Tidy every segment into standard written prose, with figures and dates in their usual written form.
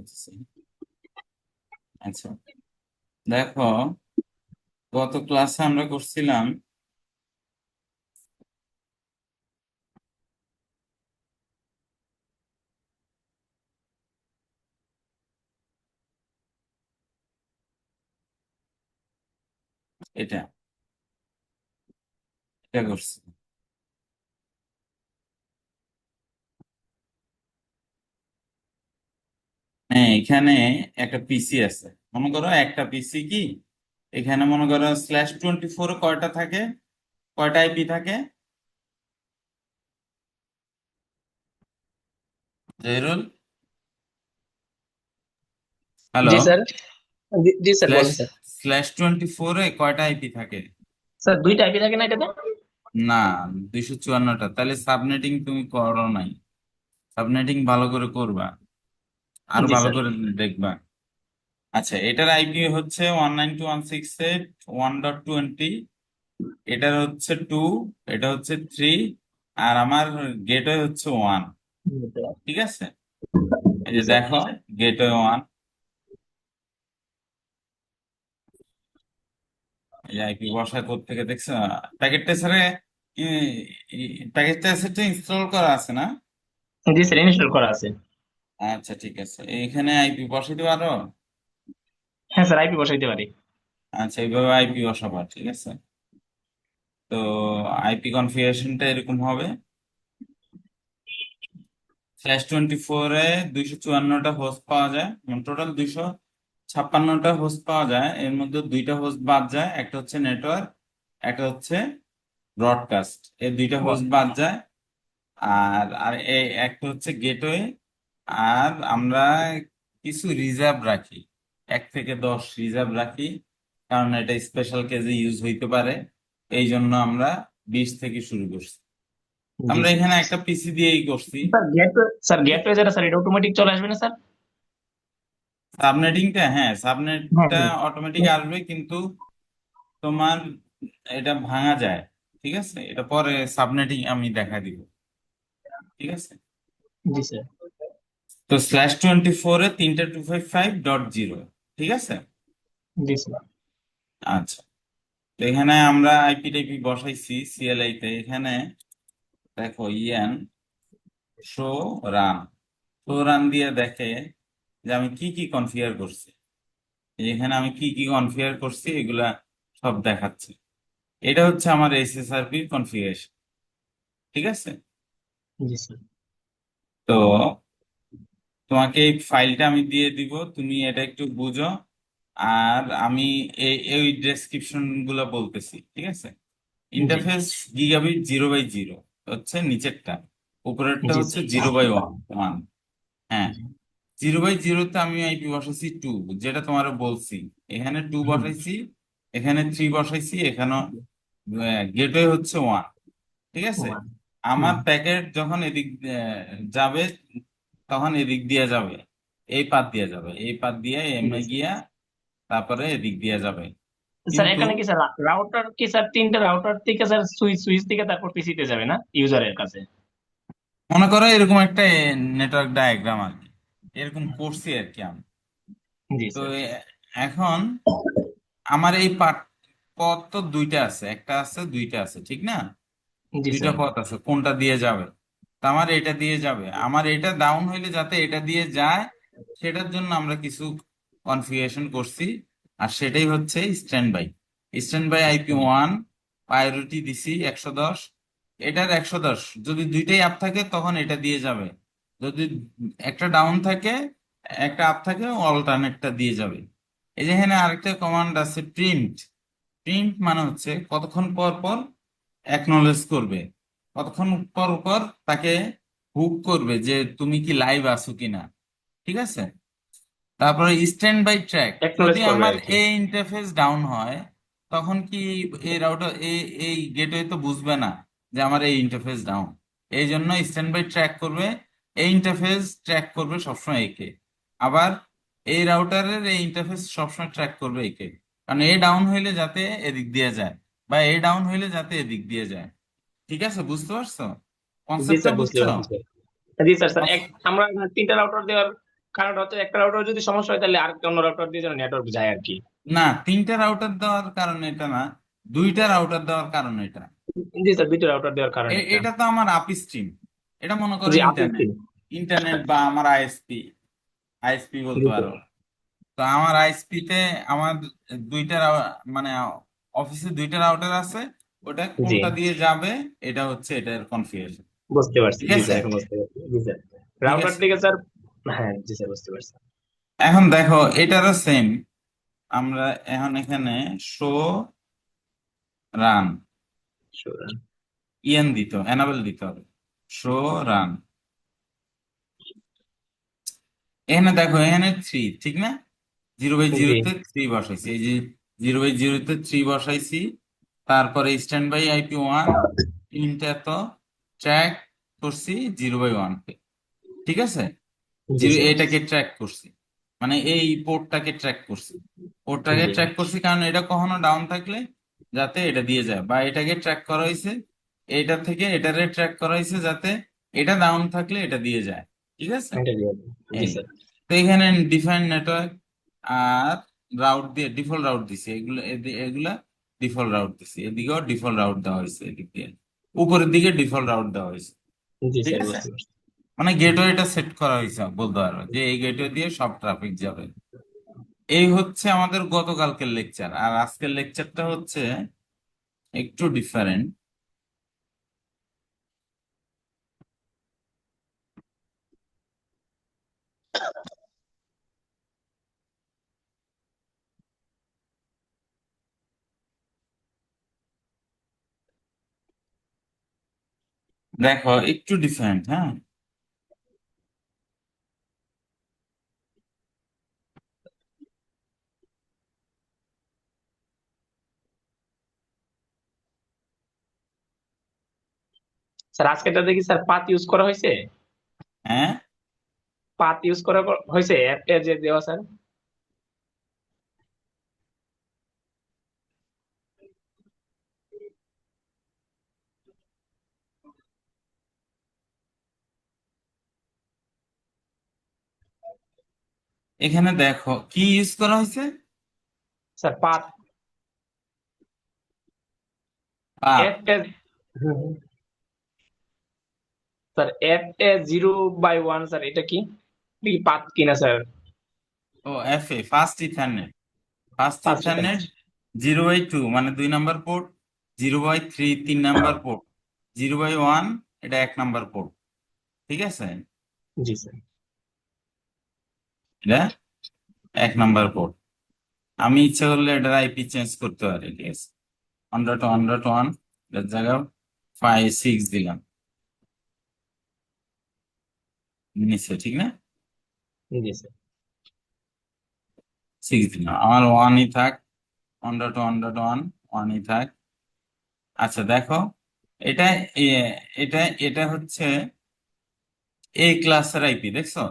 বলতেছি। আচ্ছা, দেখো, গত ক্লাসে আমরা করছিলাম এটা এটা করছি। হ্যাঁ, এখানে একটা পিসি আছে, মনে করো একটা পিসি কি, এখানে মনে করো /24 কয়টা থাকে, কয়টা আইপি থাকে? জহিরুল, হ্যালো। জি স্যার। জি স্যার, স্ল্যাশ বলেন স্যার। /24 কয়টা আইপি থাকে? স্যার দুইটা আইপি থাকে না এটাতে? না, 254টা। তাহলে সাবনেটিং তুমি করো নাই। সাবনেটিং ভালো করে করবা, আরো জি ভালো স্যার। করে দেখবা। আচ্ছা, এটার আইপি হচ্ছে 192.168.1.20, এটার হচ্ছে 2, এটা হচ্ছে 3, আর আমার গেটওয়ে হচ্ছে 1। ঠিক আছে, এই জি যে স্যার। দেখো, গেটওয়ে 1, এই আইপি বসায় থেকে দেখছো? প্যাকেট টেস্টারে প্যাকেজ টেস্টারটা ইনস্টল করা আছে না? জি স্যার, ইনস্টল করা আছে। আচ্ছা, ঠিক আছে, এখানে আইপি বসাইতে পারো? হ্যাঁ স্যার, আইপি বসাইতে পারি। আচ্ছা, এইভাবে আইপি বসাবা, ঠিক আছে। তো আইপি কনফিগারেশনটা এরকম হবে, /24 254টা হোস্ট পাওয়া যায়, টোটাল 256টা হোস্ট পাওয়া যায়। এর মধ্যে দুইটা হোস্ট বাদ যায়, একটা হচ্ছে নেটওয়ার্ক, একটা হচ্ছে ব্রডকাস্ট, এই দুইটা হোস্ট বাদ যায়। আর আর এই একটা হচ্ছে গেটওয়ে। আর আমরা কিছু রিজার্ভ রাখি, 1 থেকে 10 রিজার্ভ রাখি, কারণ এটা স্পেশাল কেসে ইউজ হইতে পারে। এই জন্য আমরা 20 থেকে শুরু করছি। জি আমরা স্যার। এখানে একটা পিসি দিয়েই করছি। স্যার গেটওয়ে যেটা স্যার, এটা অটোমেটিক চলে আসবে না স্যার? সাবনেটিংটা, হ্যাঁ, হ্যাঁ সাবনেটটা হ্যাঁ। অটোমেটিক আসবে, কিন্তু তোমার এটা ভাঙা যায়। ঠিক আছে, এটা পরে সাবনেটিং আমি দেখা দিব। ঠিক আছে, জি স্যার। তো /24 3টা 255.0, ঠিক আছে। জি স্যার। আচ্ছা, তো এখানে আমরা আইপি টাইপি বসাইছি সিএলআই তে। এখানে দেখো, ইয়ান শো রান, শো রান দিয়ে দেখে যে আমি কি কি কনফিগার করছি। এখানে আমি কি কি কনফিগার করছি এগুলা সব দেখাচ্ছে। এটা হচ্ছে আমার এসএসআরপি কনফিগারেশন। ঠিক আছে, জি স্যার। তো তোমাকে এই ফাইলটা আমি দিয়ে দিব, তুমি এটা একটু বুঝো। আর আমি এই ডেসক্রিপশন গুলো বলতেছি, ঠিক আছে। জি। ইন্টারফেস গিগাবিট 0/0 হচ্ছে নিচেরটা, উপরেরটা জি হচ্ছে স্যার। 0/1। হ্যাঁ, জি। 0/0-তে আমি আইপি বসাইছি 2, যেটা তোমার বলছি। এখানে 2 হুম। বসাইছি, এখানে 3 বসাইছি, এখানে গেটওয়ে হচ্ছে 1। ঠিক আছে, ওয়ান। আমার হুম। প্যাকেট যখন এদিক যাবে, তখন এদিক দিয়ে যাবে, এই পাত দিয়ে যাবে, এই পাত দিয়ে জি এমনি স্যার। গিয়া তারপরে এদিক দিয়ে যাবে। স্যার কিন্তু এখানে কি স্যার রাউটার কি স্যার, তিনটা রাউটার থেকে স্যার সুইচ সুইচ থেকে তারপর পিসিতে যাবে না ইউজারের কাছে? মনে করো এরকম একটা নেটওয়ার্ক ডায়াগ্রাম আর কি, এরকম করছি আর কি আমি। জি তো স্যার। এখন আমার এই পথ তো দুইটা আছে, একটা আছে দুইটা আছে, ঠিক না? জি দুইটা স্যার। পথ আছে, কোনটা দিয়ে যাবে? তা আমার এটা দিয়ে যাবে। আমার এটা ডাউন হইলে যাতে এটা দিয়ে যায়, সেটার জন্য আমরা কিছু কনফিগারেশন করছি। আর সেটাই হচ্ছে standby. Standby IP1 priority দিছি 110। এটার 110, যদি দুইটাই আপ থাকে তখন এটা দিয়ে যাবে। যদি একটা ডাউন থাকে, একটা আপ থাকে, অল্টারনেটটা দিয়ে যাবে। এই যে এখানে আরেকটা কমান্ড আছে, প্রিন্ট। প্রিন্ট মানে হচ্ছে কতক্ষণ পর পর অ্যাকনলেজ করবে, কতক্ষণ পর পর তাকে হুক করবে যে তুমি কি লাইভ আছো কিনা। ঠিক আছে, তারপরে স্ট্যান্ড বাই ট্র্যাক, টেকনোলজি যদি করবে আমার আর কি। এই ইন্টারফেস ডাউন হয়, তখন কি এই রাউটার এই গেটওয়ে তো বুঝবে না যে আমার এই ইন্টারফেস ডাউন। এই জন্য স্ট্যান্ড বাই ট্র্যাক করবে, এই ইন্টারফেস ট্র্যাক করবে সবসময় একে। আবার এই রাউটারের এই ইন্টারফেস সবসময় ট্র্যাক করবে একে, কারণ এ ডাউন হইলে যাতে এদিক দিয়ে যায়, বা এ ডাউন হইলে যাতে এদিক দিয়ে যায়। ঠিক আছে, বুঝতে পারছো? জি কনসেপ্টটা স্যার, বুঝতে বুঝছো? পারছি স্যার। জি স্যার। স্যার আমরা তিনটা রাউটার দেওয়ার কারণ হচ্ছে একটা রাউটার যদি সমস্যা হয় তাহলে আরেকটা অন্য রাউটার দিয়ে যেন নেটওয়ার্ক যায় আর কি। না, তিনটা রাউটার দেওয়ার কারণে এটা না, দুইটা রাউটার দেওয়ার কারণে এটা। জি স্যার, দুইটা রাউটার দেওয়ার কারণে এটা। এটা তো আমার আপ স্ট্রিম, এটা মনে করো জি আপনি ইন্টারনেট, ইন্টারনেট বা আমার আইএসপি, আইএসপি জি বলতে স্যার। পারো। তো আমার আইএসপি তে আমার দুইটা মানে অফিসে দুইটা রাউটার আছে, ওটা জি কোনটা দিয়ে যাবে এটা হচ্ছে এটার কনফিগারেশন। বুঝতে পারছি, ঠিক জি আছে, স্যার এখন বুঝতে পারছি, জি স্যার। ঠিক রাউটার আছে। থেকে স্যার, হ্যাঁ জি স্যার বুঝতে পারছি। এখন দেখো এটারও সেম, আমরা এখন এখানে শো রান Sure. এনাবেল দিতে হবে, শো রান। এখানে দেখো এখানে থ্রি, ঠিক না? জিরো বাই জি জিরোতে থ্রি বসাইছি, এই যে জিরো বাই জিরোতে থ্রি বসাইছি। তারপরে স্ট্যান্ড বাই আইপি ওয়ান, তিনটা তো ট্র্যাক করছি জিরো বাই ওয়ান কে, ঠিক আছে। জি জিরো স্যার। এটাকে ট্র্যাক করছি, মানে এই পোর্টটাকে ট্র্যাক করছি, পোর্টটাকে জি ট্র্যাক করছি কারণ এটা কখনো ডাউন থাকলে যাতে এটা দিয়ে যায়, বা এটাকে ট্র্যাক করা হয়েছে, এটা থেকে এটারে ট্র্যাক করা হয়েছে যাতে এটা ডাউন থাকলে এটা দিয়ে যায়, ঠিক আছে। এটা দিয়ে, জি এই, স্যার। তো এখানে ডিফাইন নেটওয়ার্ক আর রাউট দিয়ে ডিফল্ট রাউট দিছি, এগুলো এগুলা ডিফল্ট রাউট দিছি, এদিকেও ডিফল্ট রাউট দেওয়া হয়েছে, এদিক দিয়ে উপরের দিকে ডিফল্ট রাউট দেওয়া হয়েছে, জি ঠিক স্যার আছে। বুঝতে পারছি। মানে গেটওয়েটা সেট করা হয়েছে বলতে পারো যে এই গেটওয়ে দিয়ে সব ট্রাফিক যাবে। এই হচ্ছে আমাদের গতকালকের লেকচার, আর আজকের লেকচারটা হচ্ছে একটু ডিফারেন্ট। দেখো একটু ডিফারেন্ট, হ্যাঁ। স্যার আজকেটা দেখি স্যার পাত ইউজ করা হয়েছে, হ্যাঁ, পাত ইউজ করা হয়েছে অ্যাপটা যে দেওয়া স্যার। এখানে দেখো কি ইউজ করা হয়েছে, স্যার পাত পাথ। অ্যাপটা, স্যার অ্যাপটা 0/1 স্যার, এটা কি কি পাত কিনা স্যার? ও F A fast Ethernet, fast fast এটা। ইথারনেট জিরো বাই টু মানে 2 নম্বর পোর্ট, জিরো বাই থ্রি 3 নম্বর পোর্ট, জিরো বাই ওয়ান এটা 1 নম্বর পোর্ট, ঠিক আছে। জি স্যার। এটা 1 নম্বর পোর্ট। আমি ইচ্ছা করলে এটার আইপি চেঞ্জ করতে পারি, ঠিক আছে। 100.100.1 এর জায়গায় 5 6 দিলাম নিচে, ঠিক না? জি স্যার। 6 দিলাম, আমার ওয়ানই থাক, 100.100.1 ওয়ানই থাক। আচ্ছা দেখো, এটা এটা এটা হচ্ছে এই ক্লাসের আইপি, দেখছো?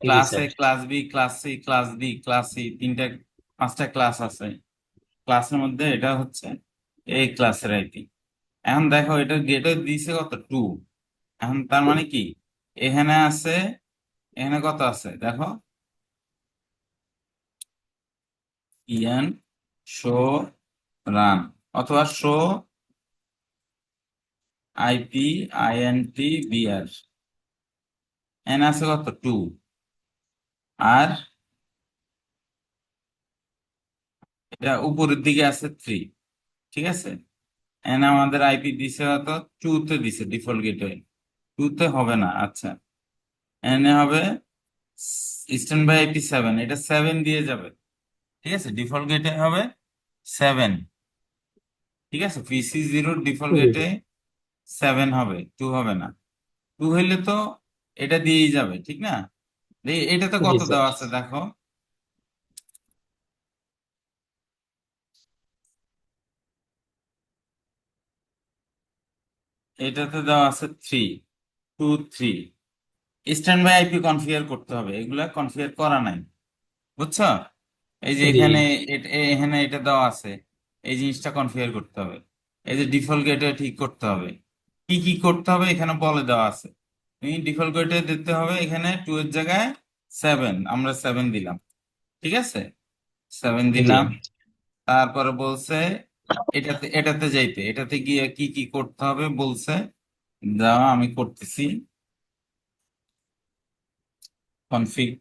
জি class A, sir. Class B, class C, class D, class C, তিনটা 5টা ক্লাস আছে। ক্লাসের মধ্যে এটা হচ্ছে এই ক্লাসের আইপি। এখন দেখো এটা গেটে দিছে কত, 2। এখন তার মানে কি, এখানে আছে, এখানে কত আছে দেখো, ইয়ান শো রান, অথবা শো আইপি আইএনটি বিআর, এখানে আছে কত, 2। আর এটা উপরের দিকে আছে 3, ঠিক আছে। এখানে আমাদের আইপি দিছে কত, 2 তে দিছে ডিফল্ট গেটওয়ে, 2 তে হবে না, আচ্ছা। এখানে হবে স্ট্যান্ড বাই আইপি 7, এটা 7 দিয়ে যাবে, ঠিক আছে। ডিফল্ট গেটে হবে 7, ঠিক আছে। পিসি জিরোর ডিফল্ট জি গেটে স্যার। 7 হবে, 2 হবে না। 2 হইলে তো এটা দিয়েই যাবে, ঠিক না? এটাতে জি কত স্যার। দেওয়া আছে দেখো, এটাতে দেওয়া আছে 3 2 3। স্ট্যান্ড বাই আইপি কনফিগার করতে হবে, এগুলা কনফিগার করা নাই, বুঝছো? এই যে জি এখানে এখানে এটা দেওয়া আছে, এই জিনিসটা কনফিগার করতে হবে। এই যে ডিফল্ট গেটে ঠিক করতে হবে, কি কি করতে হবে এখানে বলে দেওয়া আছে। তুমি ডিফল্ট গেটে দিতে হবে এখানে 2 এর জায়গায় 7 আমরা 7 দিলাম, ঠিক আছে, 7 জি দিলাম। তারপরে বলছে এটাতে এটাতে যাইতে, এটাতে গিয়ে কি কি করতে হবে বলছে, দাও আমি করতেছি। Config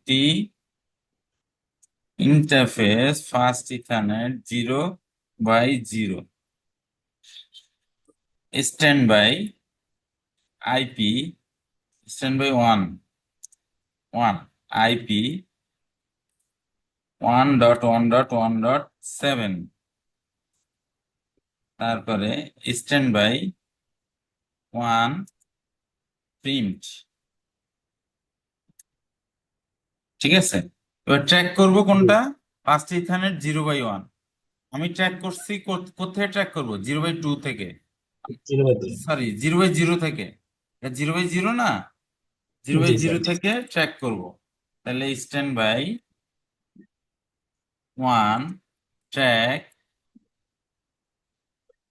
interface fast ethernet 0/0 standby IP standby 1 IP 1.1.1.7, তারপরে স্ট্যান্ড বাই 1 প্রিন্ট, ঠিক আছে। এবার ট্র্যাক করব কোনটা, ফার্স্ট ইথারনেট 0/1। আমি ট্র্যাক করছি কোথায় ট্র্যাক করব, 0/2 থেকে, 0/2 সরি 0/0 থেকে, 0/0 না, zero by G zero sir থেকে ট্র্যাক করব। তাহলে standby 1 track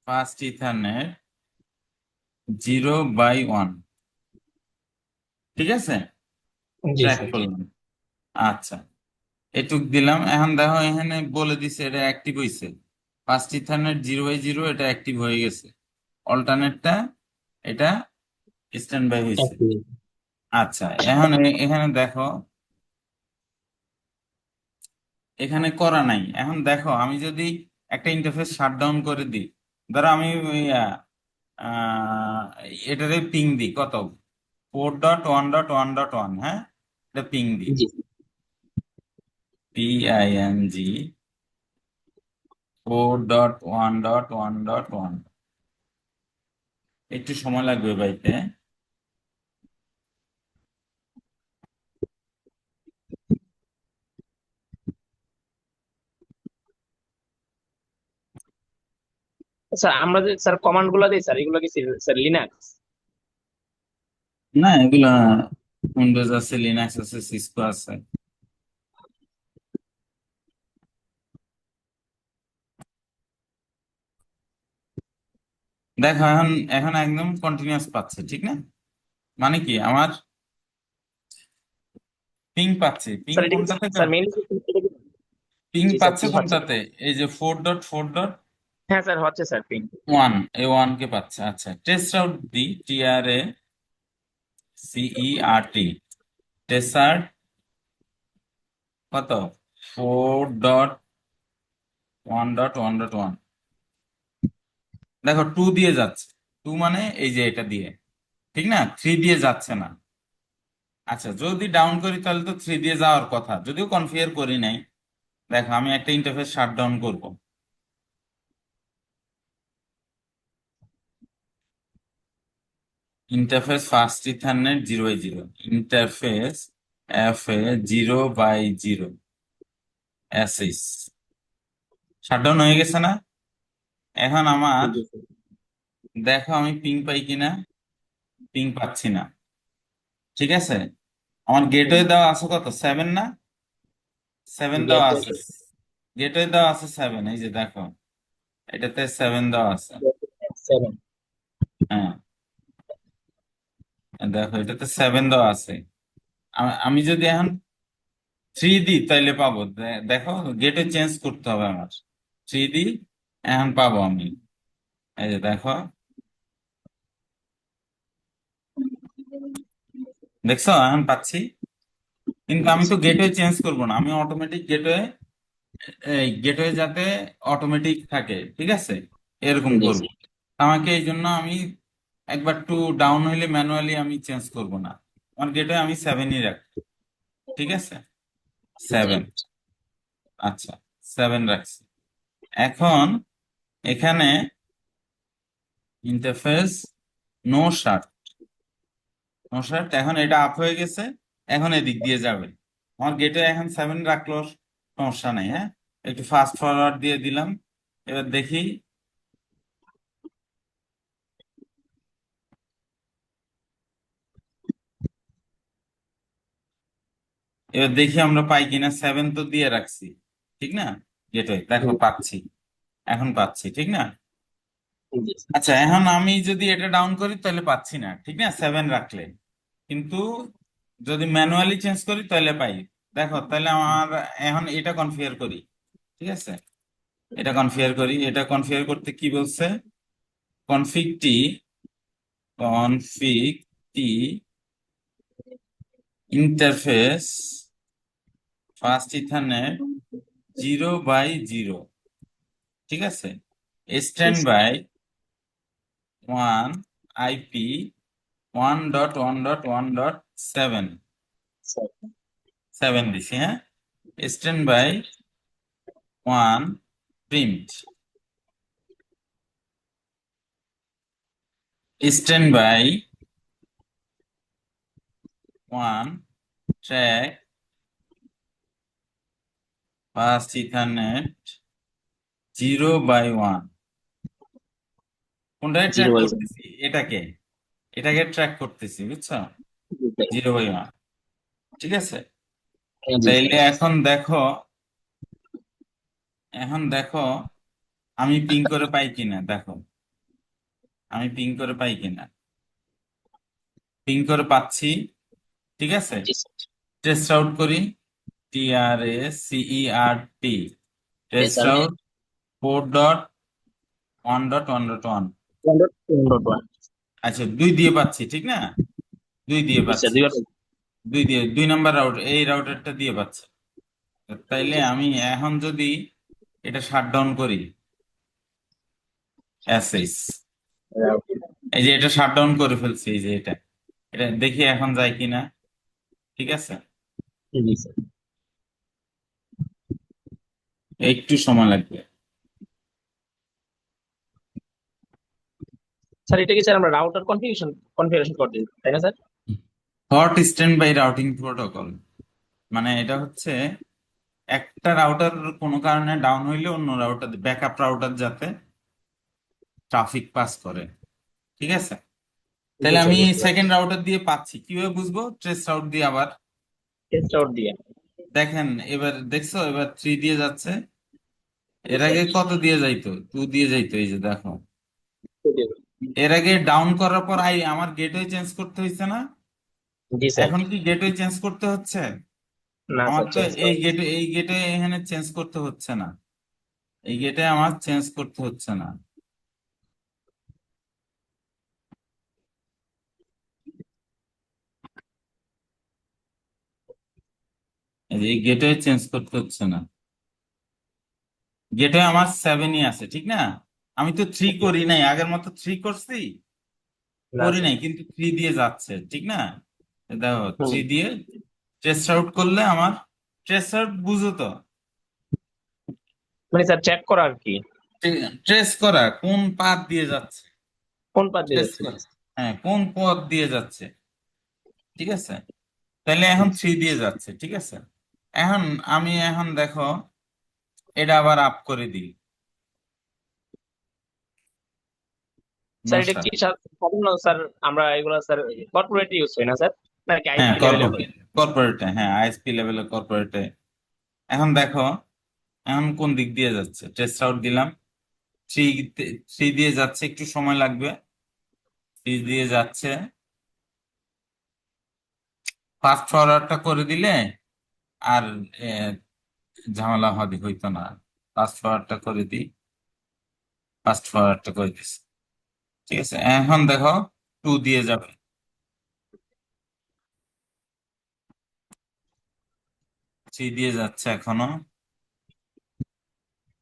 first ethernet 0/1, ঠিক আছে, জি ট্র্যাক স্যার করলাম। আচ্ছা, এটুক দিলাম। এখন দেখো এখানে বলে দিছে এটা অ্যাক্টিভ হয়েছে, ফার্স্ট ইথারনেট 0/0 এটা অ্যাক্টিভ হয়ে গেছে, অল্টারনেটটা এটা স্ট্যান্ড বাই হয়েছে। আচ্ছা, এখন এখানে দেখো এখানে করা নাই। এখন দেখো আমি যদি একটা ইন্টারফেস শাটডাউন করে দিই, ধরো আমি ওই, আহ, এটারে পিং দিই কত, 4.1.1.1, হ্যাঁ, এটা পিং দিই, জি PING 4.1.1.1, একটু সময় লাগবে বাইতে। স্যার আমরা যে স্যার কমান্ড গুলো দিই স্যার এগুলো কি স্যার লিনাক্স? না, এগুলা উইন্ডোজ আছে, লিনাক্স আছে, সিসকো আছে। দেখো এখন এখন একদম কন্টিনিউয়াস পাচ্ছে, ঠিক না, মানে কি আমার পিং পাচ্ছে, পিং স্যার এটা কি কোনটা থেকে, স্যার মেইনলি পিং জি স্যার পাচ্ছে পিং হচ্ছে। কোনটাতে, এই যে 4.4. হ্যাঁ স্যার হচ্ছে স্যার পিং। 1 কে পাচ্ছে। আচ্ছা, টেস্ট আউট দি, TRACERT, টেসার্ট কত, 4.1.1.1, দেখো 2 দিয়ে যাচ্ছে, 2 মানে এই যে এটা দিয়ে, ঠিক না, 3 দিয়ে যাচ্ছে না। আচ্ছা, যদি ডাউন করি তাহলে তো 3 দিয়ে যাওয়ার কথা, যদিও কনফিগার করি নাই। দেখো আমি একটা ইন্টারফেস শাটডাউন করব, interface fast Ethernet 0/0, interface FA 0/0 অ্যাসিস, শাটডাউন হয়ে গেছে না। এখন আমার জি স্যার দেখো আমি পিং পাই কিনা, পিং পাচ্ছি না, ঠিক আছে। আমার গেটওয়ে দেওয়া আছে কত, 7 না, 7 দেওয়া গেট আছে, গেটওয়ে দেওয়া আছে 7, এই যে দেখো এটাতে 7 দেওয়া আছে, 7 হ্যাঁ, দেখো এটাতে 7 দেওয়া আছে। আমি যদি এখন 3 দিই তাইলে পাবো, দেখো গেটে চেঞ্জ করতে হবে আমার, 3 দিই, এখন পাবো আমি, এই যে দেখো, দেখছো এখন পাচ্ছি। কিন্তু জি আমি তো স্যার গেটওয়ে চেঞ্জ করবো না, আমি অটোমেটিক গেটওয়ে, এই গেটওয়ে যাতে অটোমেটিক থাকে, ঠিক আছে, এরকম জি করব। স্যার আমাকে এই জন্য আমি একবার টু ডাউন হইলে ম্যানুয়ালি আমি চেঞ্জ করব না, আমার গেটওয়ে আমি 7ই রাখি, ঠিক আছে, জি 7। আচ্ছা, 7 রাখছি। এখন এখানে interface no shut, no shut, এখন এটা আপ হয়ে গেছে, এখন এদিক দিয়ে যাবে। আমার গেটে এখন 7 রাখলো, সমস্যা নেই, হ্যাঁ, একটু ফাস্ট ফরওয়ার্ড দিয়ে দিলাম। এবার দেখি, এবার দেখি আমরা পাই কিনা, 7 তো দিয়ে রাখছি, ঠিক না, গেটওয়ে দেখো পাচ্ছি, এখন পাচ্ছি, ঠিক না। জি আচ্ছা, এখন আমি যদি এটা ডাউন করি তাহলে পাচ্ছি না, ঠিক না, 7 রাখলে, কিন্তু যদি ম্যানুয়ালি চেঞ্জ করি তাহলে পাই। দেখো তাহলে আমার এখন এটা কনফিগার করি, ঠিক আছে? এটা কনফিগার করি। এটা কনফিগার করতে কি বলছে? কনফিগ টি ইন্টারফেস ফাস্ট ইথারনেট 0/0, ঠিক আছে? স্ট্যান্ড বাই 1 IP 1.1.1.7 7 দিছি, হ্যাঁ। Standby 1 print, standby 1 track fast ethernet 0/1। কোনটাকে জিরো ট্র্যাক বাই করতেছি? এটাকে ট্র্যাক করতেছি, বুঝছো? 0/1, ঠিক আছে? জি তাইলে স্যার। এখন দেখো আমি পিং করে পাই কিনা, দেখো আমি পিং করে পাই কিনা। পিং করে পাচ্ছি, ঠিক আছে। জি স্যার। টেস্ট আউট করি, TRACERT, Yes, test sir. Out 4.1.1.1। 1.1. আচ্ছা, 2 দিয়ে পাচ্ছি, ঠিক না? 2 দিয়ে জি স্যার, পাচ্ছি, দুইবার। 2 নাম্বার রাউট, এই রাউটারটা দিয়ে পাচ্ছি। তাইলে জি স্যার। আমি এখন যদি এটা শাট ডাউন করি, এসএস, এই যে এটা শাট ডাউন করে ফেলছি, এই যে এটা এটা দেখি এখন যায় কিনা, ঠিক আছে? জি স্যার। একটু সময় লাগবে। স্যার এটা কি স্যার আমরা রাউটার কনফিগারেশন করতে তাই না sir? Hot standby routing protocol, মানে এটা হচ্ছে একটা রাউটার কোনো কারণে ডাউন হইলে অন্য রাউটার, ব্যাকআপ রাউটার যাতে ট্রাফিক পাস করে, ঠিক আছে? জি তাহলে স্যার, আমি বুঝতে পারছি। সেকেন্ড রাউটার দিয়ে পাচ্ছি, কিভাবে বুঝবো? ট্রেস রাউট দিয়ে আবার টেস্ট আউট দিয়ে। দেখেন, এবার দেখছো, এবার 3 দিয়ে যাচ্ছে। জি এর স্যার। আগে কত দিয়ে যাইতো? 2 দিয়ে যাইতো, এই যে দেখো। জি স্যার। এর আগে ডাউন করার পর আমার গেটওয়ে চেঞ্জ করতে হয়েছে না? জি স্যার। এখন কি গেটওয়ে চেঞ্জ করতে হচ্ছে? না আমার স্যার, তো চেঞ্জ করা। এই গেটে এখানে চেঞ্জ করতে হচ্ছে না, এই গেটে আমার চেঞ্জ করতে হচ্ছে না। এই গেটে চেঞ্জ করতে হচ্ছে না, গেটে আমার 7ই আছে, ঠিক না? আমি তো 3 করি নাই, আগের মতো 3 করছি, না করি স্যার। নাই, কিন্তু 3 দিয়ে যাচ্ছে, ঠিক না? দেখো, হুম। 3 দিয়ে ট্রেস আউট করলে আমার, ট্রেস আউট বুঝো তো? মানে স্যার চেক করা আর কি। ট্রেস করা কোন পাথ দিয়ে যাচ্ছে, কোন পাত দিয়ে ট্রেস যাচ্ছে? জি করা, স্যার। হ্যাঁ, কোন পথ দিয়ে যাচ্ছে, ঠিক আছে? তাহলে এখন 3 দিয়ে যাচ্ছে, ঠিক আছে। এখন এখন দেখো, এটা আবার আপ করে দিই, স্যার এটা নশা। কি স্যার সাধারণ স্যার, আমরা এগুলো স্যার কর্পোরেট ইউজ হয় না স্যার, নাকি হ্যাঁ, আইএসপি লেভেলে হয়? কর্পোরেটে, হ্যাঁ, আইএসপি লেভেলে কর্পোরেটে। এখন দেখো, এখন কোন দিক দিয়ে যাচ্ছে? টেস্ট আউট দিলাম, থ্রি, 3 দিয়ে যাচ্ছে, একটু সময় লাগবে। 3 দিয়ে যাচ্ছে, ফাস্ট ফরওয়ার্ডটা করে দিলে আর আহ, ঝামেলা হইতো না। ফাস্ট ফরওয়ার্ডটা করে দিই, ফাস্ট ফরওয়ার্ডটা করে দিস, ঠিক আছে। এখন দেখো, 2 দিয়ে যাবে, 3 দিয়ে যাচ্ছে এখনো,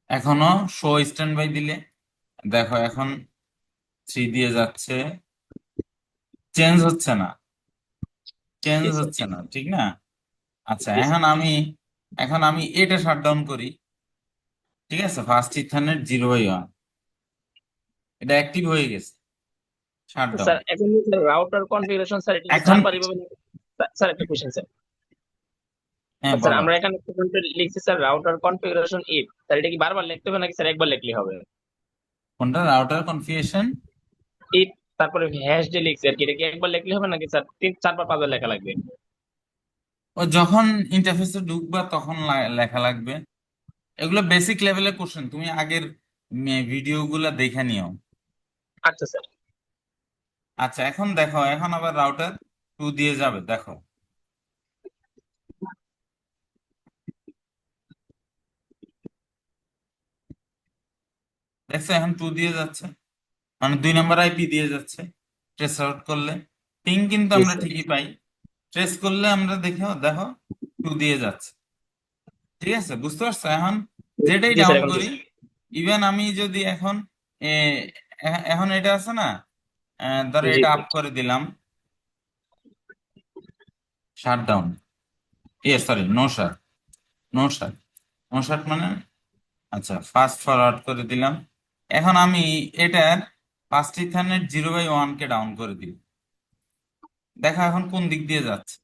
এখনো শো স্ট্যান্ড বাই দিলে, দেখো এখন 3 দিয়ে যাচ্ছে, চেঞ্জ হচ্ছে না, চেঞ্জ জি স্যার। হচ্ছে না, ঠিক না? আচ্ছা, এখন আমি এটা শাট ডাউন করি, ঠিক আছে। ফার্স্ট ইথারনেট 0/1, এটা অ্যাক্টিভ হয়ে গেছে, শাট ডাউন। স্যার এখন স্যার রাউটার কনফিগারেশন স্যার এটা কি এখন, চারবার এভাবে স্যার একটা কোশ্চেন স্যার। হ্যাঁ, স্যার বলো। আমরা এখানে একটা কন্টেন্ট লিখছি sir router configuration if, sir এটা কি বারবার লিখতে হবে নাকি স্যার একবার লিখলে হবে? কোনটা? Router configuration? ইফ তারপরে হ্যাশ যে লিখছি আর কি, এটা কি একবার লিখলে হবে নাকি স্যার তিন চারবার পাঁচবার লেখা লাগবে? ও যখন ইন্টারফেসে ঢুকবা তখন লেখা লাগবে। এগুলো বেসিক লেভেলের কোশ্চেন, তুমি আগের ভিডিও গুলা দেখে নিও। আচ্ছা স্যার। আচ্ছা, এখন দেখো, এখন আবার রাউটার 2 দিয়ে যাবে, দেখো। দেখছো এখন 2 দিয়ে যাচ্ছে, মানে 2 নম্বর আইপি দিয়ে যাচ্ছে। ট্রেস আউট করলে পিং কিন্তু জি আমরা স্যার। ঠিকই পাই, ট্রেস করলে আমরা দেখো দেখো 2 দিয়ে যাচ্ছে। ঠিক আছে, বুঝতে পারছো? এখন যেটাই জি স্যার ডাউন এখন করি, বুঝছি। ইভেন আমি যদি এখন এ, এখন এটা আছে না, ধরো জি এটা আপ স্যার। করে দিলাম, শাট ডাউন, সরি নো শাট, নো শাট, নো শাট মানে, আচ্ছা ফাস্ট ফরওয়ার্ড করে দিলাম। এখন আমি এটার পাঁচটি 0/1 কে ডাউন করে দিই, দেখো এখন কোন দিক দিয়ে যাচ্ছে।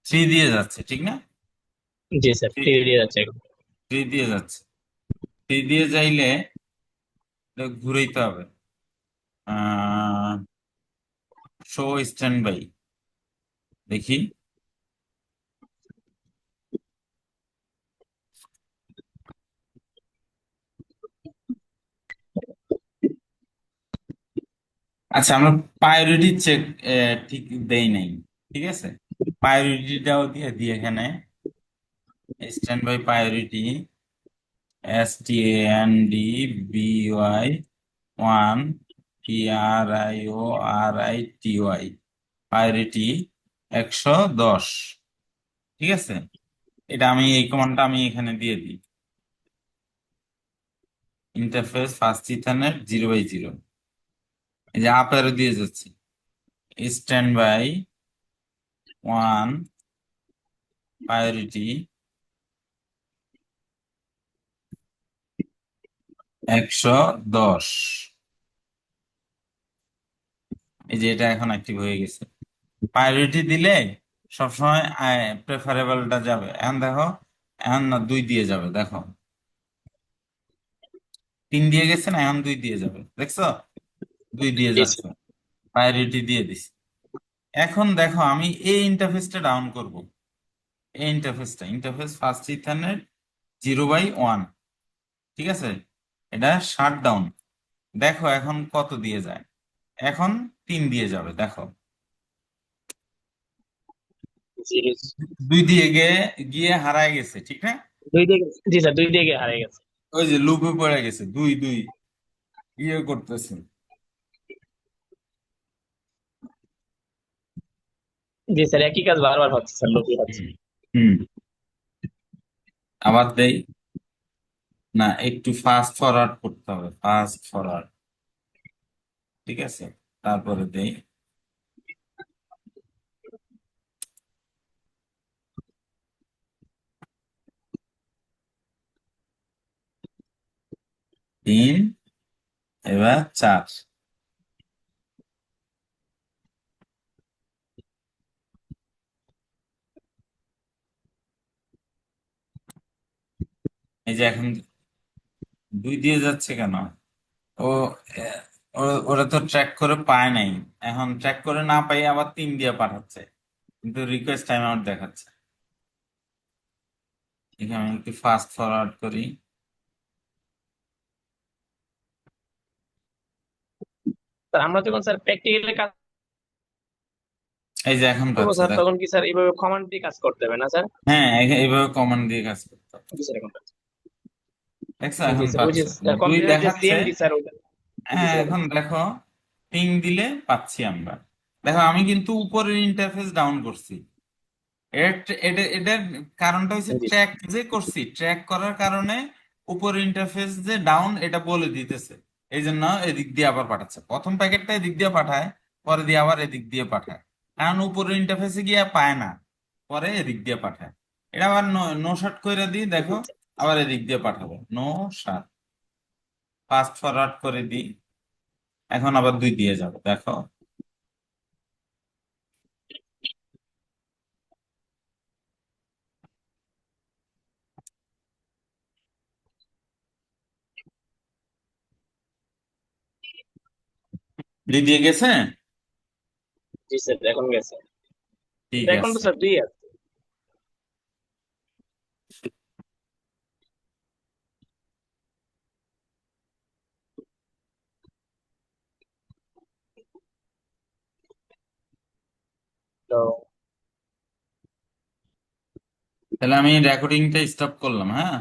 3 দিয়ে যাচ্ছে, ঠিক না? জি স্যার, 3 3 দিয়ে যাচ্ছে এখন। দিয়ে যাচ্ছে। 3 দিয়ে যাইলে এটা ঘুরাইতে হবে, শো স্ট্যান্ড বাই, দেখি। আচ্ছা আমরা প্রায়োরিটি চেক ঠিক দেই নাই, ঠিক আছে, প্রায়োরিটিটাও দিয়ে দিই এখানে, standby priority, STANDBY 1 PRIORITY, priority 110। ঠিক আছে, এটা আমি এই কমান্ডটা আমি এখানে দিয়ে দিই, ইন্টারফেস ফার্স্ট ইথারনেট 0/0, এই যে আপ অ্যারো দিয়ে যাচ্ছি, স্ট্যান্ড বাই 1 প্রায়োরিটি 110। এই যে এটা এখন অ্যাক্টিভ হয়ে গেছে। প্রায়োরিটি দিলে সবসময় প্রেফারেবলটা যাবে, এখন দেখো, এখন না 2 দিয়ে যাবে, দেখো 3 দিয়ে গেছে না, এখন 2 দিয়ে যাবে, দেখছো? 2 দিয়ে জি যাচ্ছে, স্যার। প্রায়োরিটি দিয়ে দিছি। এখন দেখো আমি এই ইন্টারফেসটা ডাউন করব, এই ইন্টারফেস ফার্স্ট ইথারনেট 0/1, ঠিক আছে, এটা শাট ডাউন। দেখো এখন কত দিয়ে যায়, এখন 3 দিয়ে যাবে, দেখো জি 2 দিয়ে গিয়ে গিয়ে হারায় গেছে, ঠিক না? 2 দিয়ে জি স্যার, 2 দিয়ে গিয়ে হারিয়ে গেছে। ওই যে লুপে পড়ে গেছে, 2 2 ইয়ে করতেছে। জি স্যার, একই কাজ বারবার হচ্ছে স্যার, লোকই হচ্ছে। হুম হুম, আবার দেই, না একটু ফাস্ট ফরওয়ার্ড করতে হবে, ফাস্ট ফরওয়ার্ড, ঠিক আছে, তারপরে দেই। তিন, এবার 4। এই যে এখন 2 দিয়ে যাচ্ছে কেন? ও ওরা তো ট্র্যাক করে পায় নাই, এখন ট্র্যাক করে না পাই আবার 3 দিয়ে পাঠাচ্ছে, কিন্তু রিকোয়েস্ট টাইম আউট দেখাচ্ছে। এখানে আমি একটু ফাস্ট ফরওয়ার্ড করি, স্যার আমরা যখন স্যার প্র্যাকটিক্যালি কাজ এই যে এখন করবো পাচ্ছে স্যার, দেখো। তখন কি স্যার এইভাবে কমান্ড দিয়ে কাজ করতে হবে না স্যার? হ্যাঁ এইভাবে কমান্ড দিয়ে কাজ করতে হবে। জি স্যার এখন পাচ্ছি। দেখছো জি এখন স্যার, ওই যে পাচ্ছে, 2 কম্পিউটার যে দেখাচ্ছে। সিএমডি স্যার ওটা। জি হ্যাঁ স্যার এখন। এখন দেখো, পিং দিলে পাচ্ছি আমরা, দেখো আমি কিন্তু উপরের ইন্টারফেস ডাউন করছি। এটার কারণটা হচ্ছে জি ট্র্যাক যে করছি, ট্র্যাক করার কারণে উপরের ইন্টারফেস যে ডাউন এটা বলে দিতেছে, এই জন্য এদিক দিয়ে আবার পাঠাচ্ছে, প্রথম প্যাকেটটা এদিক দিয়ে পাঠায়, পরে দিয়ে আবার এদিক দিয়ে পাঠায়, কারণ উপরের ইন্টারফেসে গিয়ে পায় না, পরে এদিক দিয়ে পাঠায়। এটা আবার নো শর্ট করে দিই, দেখো আবার এদিক দিয়ে পাঠাবো, নো শর্ট, ফাস্ট ফরওয়ার্ড করে দিই, এখন আবার 2 দিয়ে যাবে, দেখো। দুই দিয়ে গেছে, জি স্যার এখন গেছে। ঠিক এখন তো আছে। স্যার 2 আছে। তাহলে আমি রেকর্ডিংটা স্টপ করলাম, হ্যাঁ।